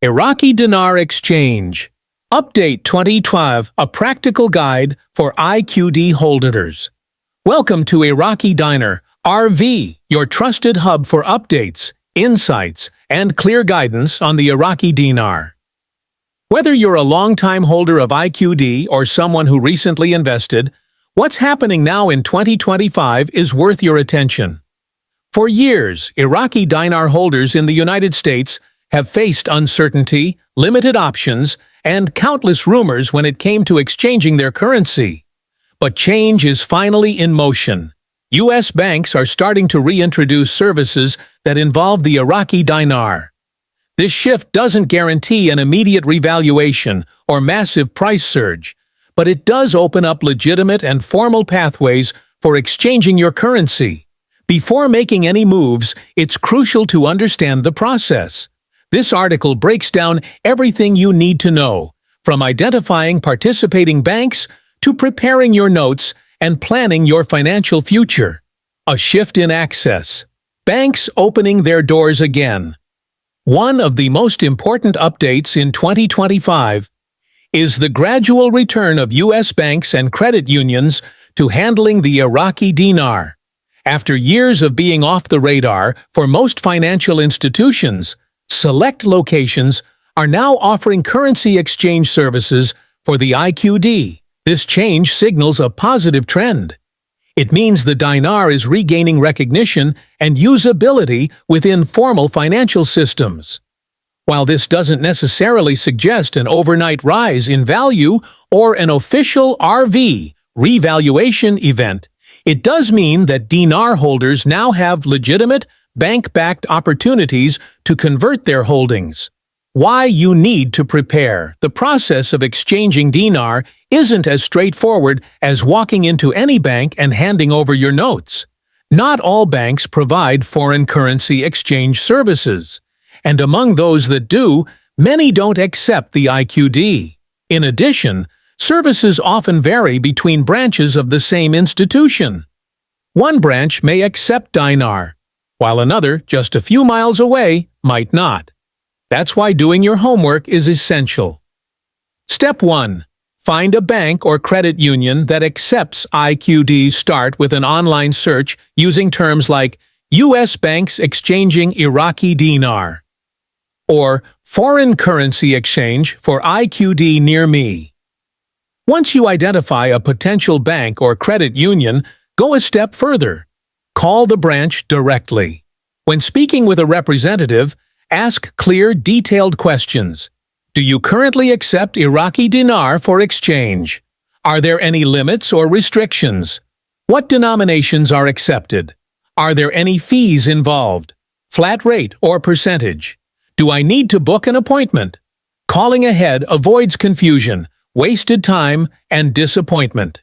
Iraqi Dinar Exchange. Update 2012, a practical guide for IQD holders. Welcome to Iraqi Dinar, RV, your trusted hub for updates, insights, and clear guidance on the Iraqi Dinar. Whether you're a long-time holder of IQD or someone who recently invested, what's happening now in 2025 is worth your attention. For years, Iraqi Dinar holders in the United States have faced uncertainty, limited options, and countless rumors when it came to exchanging their currency. But change is finally in motion. U.S. banks are starting to reintroduce services that involve the Iraqi Dinar. This shift doesn't guarantee an immediate revaluation or massive price surge, but it does open up legitimate and formal pathways for exchanging your currency. Before making any moves, it's crucial to understand the process. This article breaks down everything you need to know, from identifying participating banks to preparing your notes and planning your financial future. A shift in access. Banks opening their doors again. One of the most important updates in 2025 is the gradual return of U.S. banks and credit unions to handling the Iraqi Dinar. After years of being off the radar for most financial institutions, select locations are now offering currency exchange services for the IQD. This change signals a positive trend. It means the dinar is regaining recognition and usability within formal financial systems. While this doesn't necessarily suggest an overnight rise in value or an official RV revaluation event, it does mean that dinar holders now have legitimate, bank-backed opportunities to convert their holdings. Why you need to prepare. The process of exchanging dinar isn't as straightforward as walking into any bank and handing over your notes. Not all banks provide foreign currency exchange services, and among those that do, many don't accept the IQD. In addition, services often vary between branches of the same institution. One branch may accept dinar, while another, just a few miles away, might not. That's why doing your homework is essential. Step 1. Find a bank or credit union that accepts IQD. Start with an online search using terms like U.S. banks exchanging Iraqi dinar or foreign currency exchange for IQD near me. Once you identify a potential bank or credit union, go a step further. Call the branch directly. When speaking with a representative, ask clear, detailed questions. Do you currently accept Iraqi dinar for exchange? Are there any limits or restrictions? What denominations are accepted? Are there any fees involved? Flat rate or percentage? Do I need to book an appointment? Calling ahead avoids confusion, wasted time, and disappointment.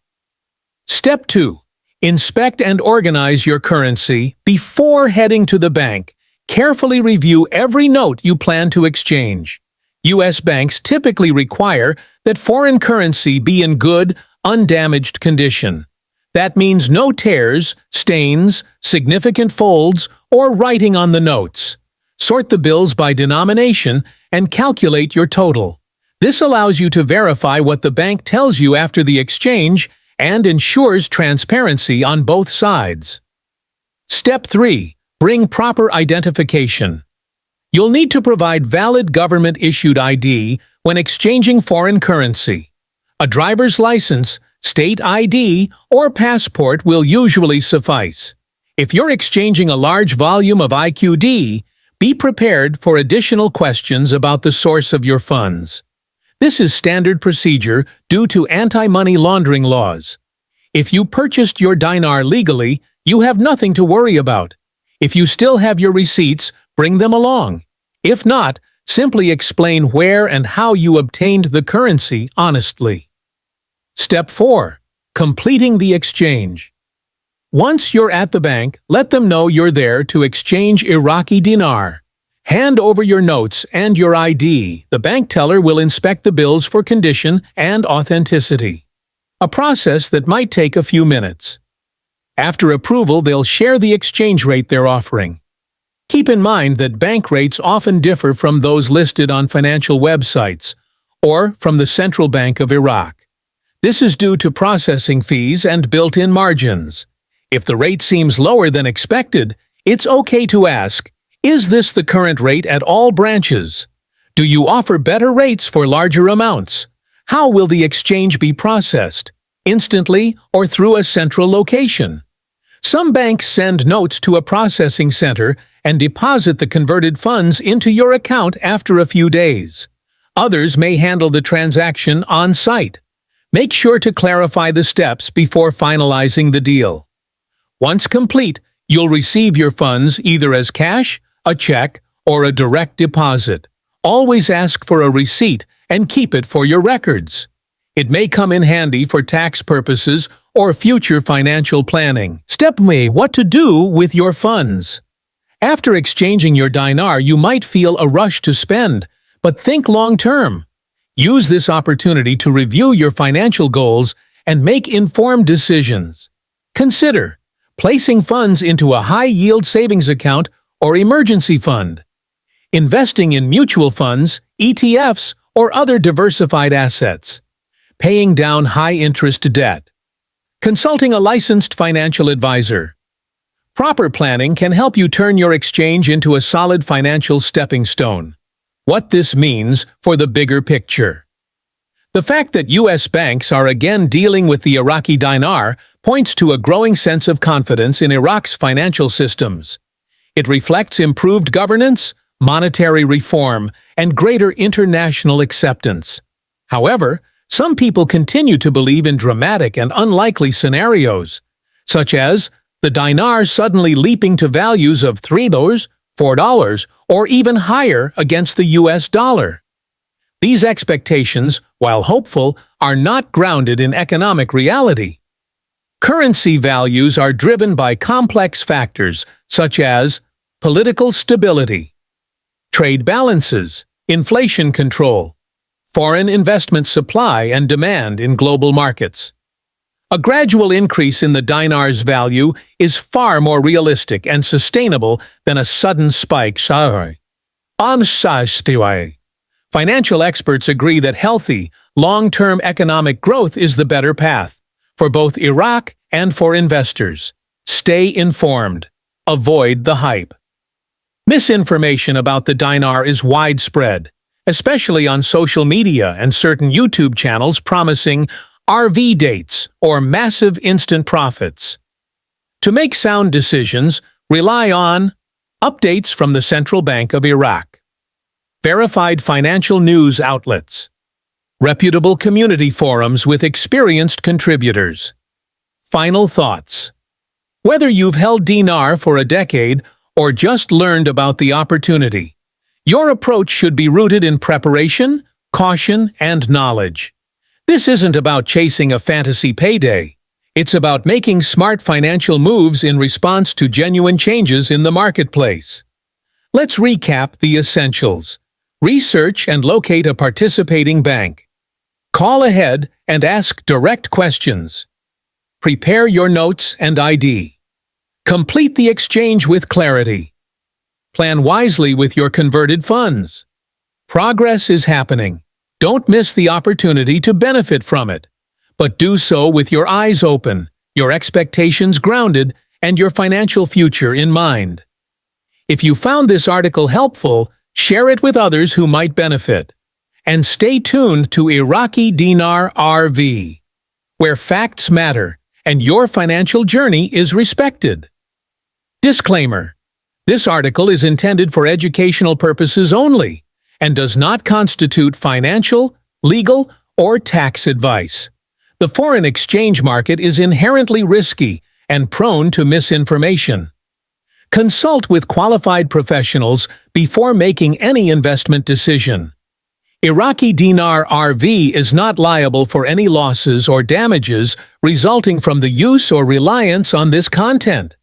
Step 2. Inspect and organize your currency before heading to the bank. Carefully review every note you plan to exchange. U.S. banks typically require that foreign currency be in good, undamaged condition. That means no tears, stains, significant folds, or writing on the notes. Sort the bills by denomination and calculate your total. This allows you to verify what the bank tells you after the exchange and ensures transparency on both sides. Step 3. Bring proper identification. You'll need to provide valid government-issued ID when exchanging foreign currency. A driver's license, state ID, or passport will usually suffice. If you're exchanging a large volume of IQD, be prepared for additional questions about the source of your funds. This is standard procedure due to anti-money laundering laws. If you purchased your dinar legally, you have nothing to worry about. If you still have your receipts, bring them along. If not, simply explain where and how you obtained the currency honestly. Step 4. Completing the exchange. Once you're at the bank, let them know you're there to exchange Iraqi dinar. Hand over your notes and your ID. The bank teller will inspect the bills for condition and authenticity, a process that might take a few minutes. After approval, they'll share the exchange rate they're offering. Keep in mind that bank rates often differ from those listed on financial websites or from the Central Bank of Iraq. This is due to processing fees and built-in margins. If the rate seems lower than expected, it's okay to ask, is this the current rate at all branches? Do you offer better rates for larger amounts? How will the exchange be processed? Instantly or through a central location? Some banks send notes to a processing center and deposit the converted funds into your account after a few days. Others may handle the transaction on-site. Make sure to clarify the steps before finalizing the deal. Once complete, you'll receive your funds either as cash, a check, or a direct deposit. Always ask for a receipt and keep it for your records. It may come in handy for tax purposes or future financial planning. Step 1. What to do with your funds. After exchanging your dinar, you might feel a rush to spend, but think long-term. Use this opportunity to review your financial goals and make informed decisions. Consider placing funds into a high-yield savings account or emergency fund, investing in mutual funds, ETFs, or other diversified assets, paying down high-interest debt, consulting a licensed financial advisor. Proper planning can help you turn your exchange into a solid financial stepping stone. What this means for the bigger picture. The fact that U.S. banks are again dealing with the Iraqi dinar points to a growing sense of confidence in Iraq's financial systems. It reflects improved governance, monetary reform, and greater international acceptance. However, some people continue to believe in dramatic and unlikely scenarios, such as the dinar suddenly leaping to values of $3, $4, or even higher against the US dollar. These expectations, while hopeful, are not grounded in economic reality. Currency values are driven by complex factors such as political stability, trade balances, inflation control, foreign investment supply and demand in global markets. A gradual increase in the dinar's value is far more realistic and sustainable than a sudden spike. Financial experts agree that healthy, long-term economic growth is the better path for both Iraq and for investors. Stay informed. Avoid the hype. Misinformation about the dinar is widespread, especially on social media and certain YouTube channels promising RV dates or massive instant profits. To make sound decisions, rely on updates from the Central Bank of Iraq, verified financial news outlets, reputable community forums with experienced contributors. Final thoughts. Whether you've held dinar for a decade or just learned about the opportunity, your approach should be rooted in preparation, caution, and knowledge. This isn't about chasing a fantasy payday. It's about making smart financial moves in response to genuine changes in the marketplace. Let's recap the essentials. Research and locate a participating bank. Call ahead and ask direct questions. Prepare your notes and ID. Complete the exchange with clarity. Plan wisely with your converted funds. Progress is happening. Don't miss the opportunity to benefit from it, but do so with your eyes open, your expectations grounded, and your financial future in mind. If you found this article helpful, share it with others who might benefit. And stay tuned to Iraqi Dinar RV, where facts matter and your financial journey is respected. Disclaimer: this article is intended for educational purposes only and does not constitute financial, legal, or tax advice. The foreign exchange market is inherently risky and prone to misinformation. Consult with qualified professionals before making any investment decision. Iraqi Dinar RV is not liable for any losses or damages resulting from the use or reliance on this content.